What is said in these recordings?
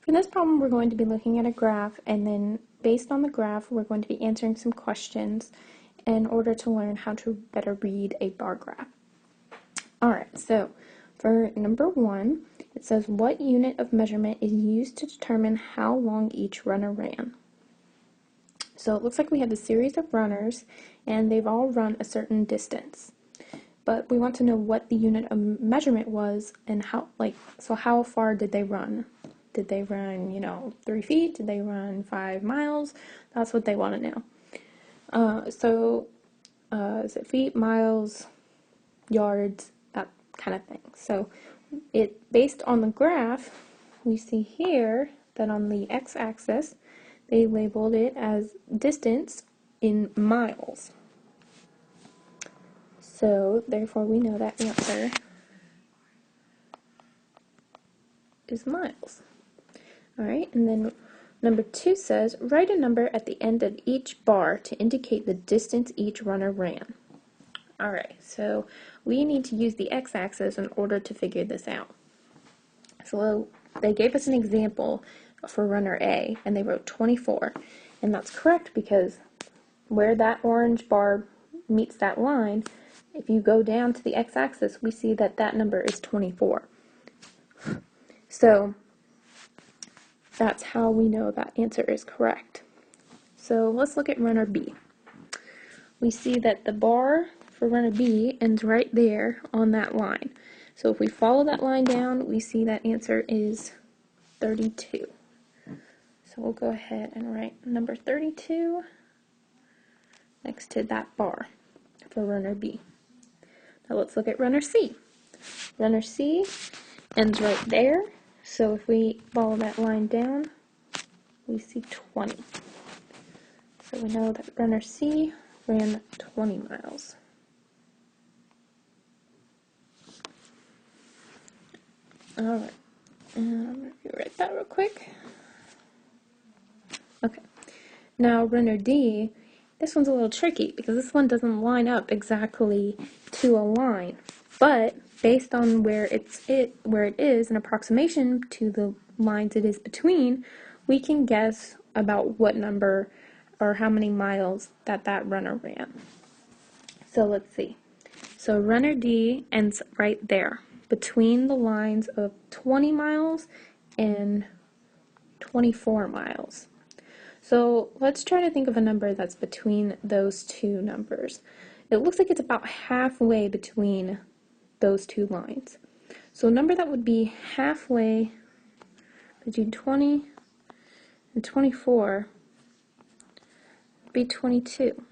For this problem, we're going to be looking at a graph, and then based on the graph, we're going to be answering some questions in order to learn how to better read a bar graph. Alright, so for number 1, it says, what unit of measurement is used to determine how long each runner ran? So it looks like we have a series of runners, and they've all run a certain distance. But we want to know what the unit of measurement was and how far did they run? Did they run, 3 feet? Did they run 5 miles? That's what they want to know. Is it feet, miles, yards, that kind of thing. So based on the graph, we see here that on the x-axis, they labeled it as distance in miles. So therefore we know that answer is miles. Alright, and then number 2 says, write a number at the end of each bar to indicate the distance each runner ran. Alright, so we need to use the x-axis in order to figure this out. So they gave us an example for runner A, and they wrote 24, and that's correct because where that orange bar meets that line, if you go down to the x-axis, we see that that number is 24. So that's how we know that answer is correct. So let's look at runner B. We see that the bar for runner B ends right there on that line. So if we follow that line down, we see that answer is 32. So we'll go ahead and write number 32 next to that bar for runner B. Now let's look at runner C. Runner C ends right there. So if we follow that line down, we see 20. So we know that runner C ran 20 miles. Alright, and I'm going to rewrite that real quick. Okay, now runner D, this one's a little tricky because this one doesn't line up exactly to a line, but based on where it is, an approximation to the lines it is between, we can guess about what number or how many miles that runner ran. So let's see. So runner D ends right there, between the lines of 20 miles and 24 miles. So let's try to think of a number that's between those two numbers. It looks like it's about halfway between those two lines. So a number that would be halfway between 20 and 24 would be 22.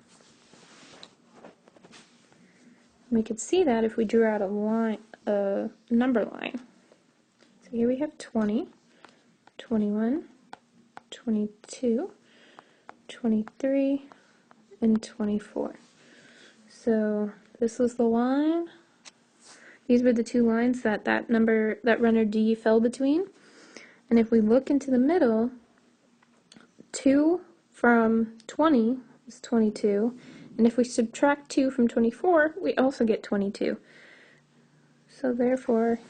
We could see that if we drew out a number line. So here we have 20, 21, 22, 23, and 24. So this was the line. These were the two lines that runner D fell between. And if we look into the middle, 2 from 20 is 22. And if we subtract 2 from 24, we also get 22. So therefore,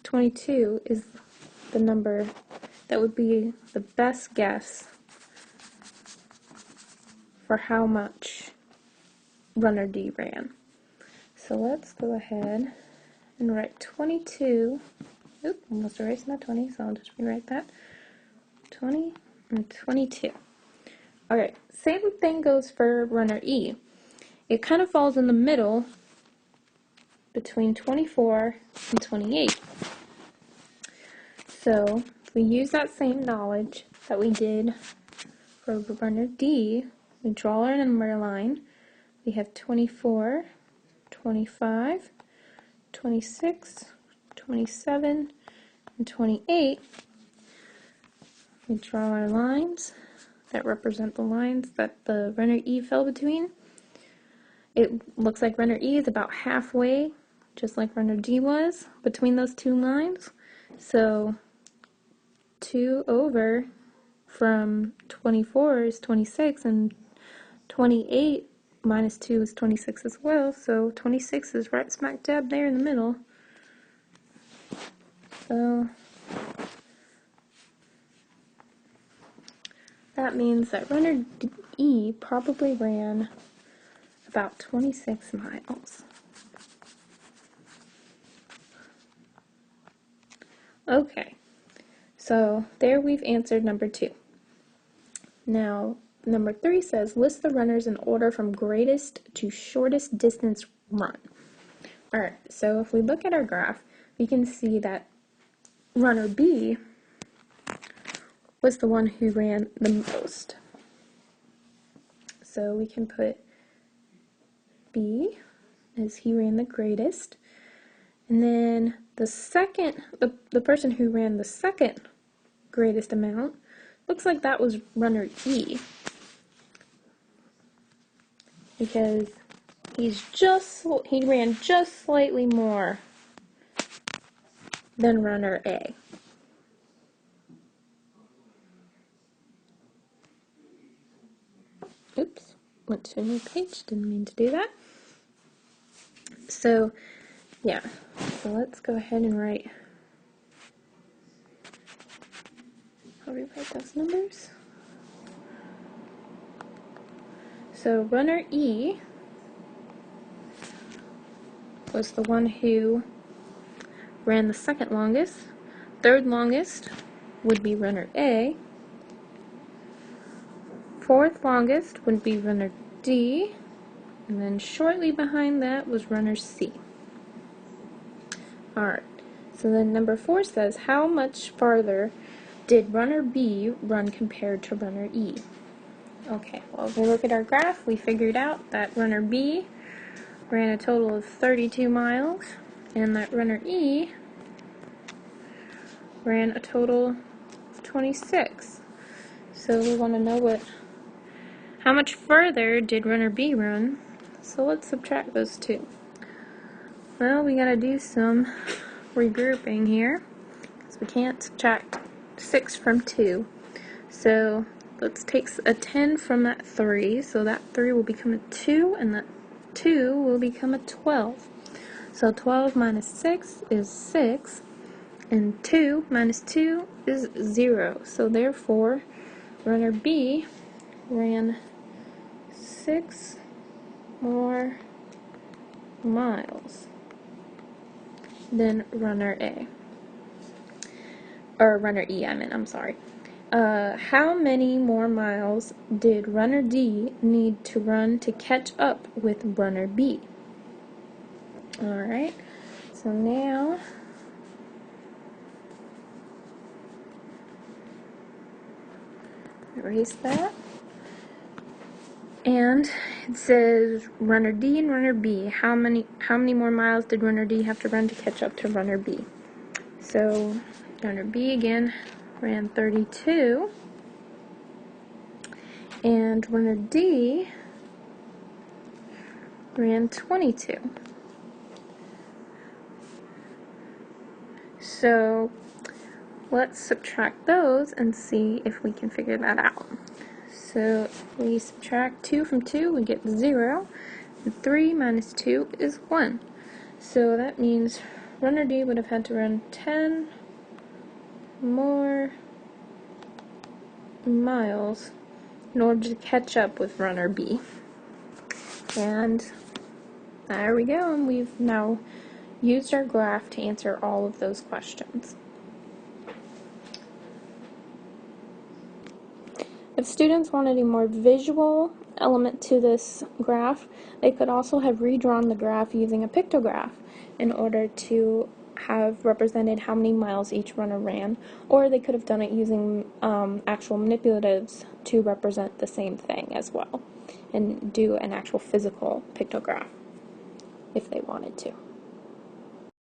22 is the number that would be the best guess for how much runner D ran. So let's go ahead and write 22. Oop, almost erased my 20, so I'll just rewrite that. 20 and 22. Alright, same thing goes for runner E. It kind of falls in the middle between 24 and 28. So if we use that same knowledge that we did for runner D, we draw our number line. We have 24, 25, 26, 27, and 28. We draw our lines that represent the lines that the runner E fell between. It looks like runner E is about halfway, just like runner D was, between those two lines. So 2 over from 24 is 26, and 28 minus 2 is 26 as well, so 26 is right smack dab there in the middle. So that means that runner E probably ran about 26 miles. Okay, so there we've answered number 2. Now, number 3 says, list the runners in order from greatest to shortest distance run. Alright, so if we look at our graph, we can see that runner B was the one who ran the most. So we can put B as he ran the greatest. And then the person who ran the second greatest amount, looks like that was runner E. Because he ran just slightly more than runner A. Oops, went to a new page, didn't mean to do that. So, yeah, so let's go ahead and I'll rewrite those numbers. So runner E was the one who ran the second longest. Third longest would be runner A. Fourth longest would be runner D. And then shortly behind that was runner C. Alright, so then number 4 says, how much farther did runner B run compared to runner E? Okay, well, if we look at our graph, we figured out that runner B ran a total of 32 miles, and that runner E ran a total of 26. So we want to know how much further did runner B run? So let's subtract those two. Well, we gotta do some regrouping here, because we can't subtract 6 from 2. So let's take a 10 from that 3, so that 3 will become a 2, and that 2 will become a 12. So 12 minus 6 is 6, and 2 minus 2 is 0. So therefore, runner B ran 6 more miles than runner A. Or runner E, I'm sorry. How many more miles did runner D need to run to catch up with runner B? Alright, so now erase that. And it says runner D and runner B. How many more miles did runner D have to run to catch up to runner B? So runner B again ran 32, and runner D ran 22. So let's subtract those and see if we can figure that out. So if we subtract 2 from 2, we get 0, and 3 minus 2 is 1. So that means runner D would have had to run 10 more miles in order to catch up with runner B. And there we go, and we've now used our graph to answer all of those questions. If students wanted a more visual element to this graph, they could also have redrawn the graph using a pictograph in order to have represented how many miles each runner ran, or they could have done it using actual manipulatives to represent the same thing as well, and do an actual physical pictograph if they wanted to.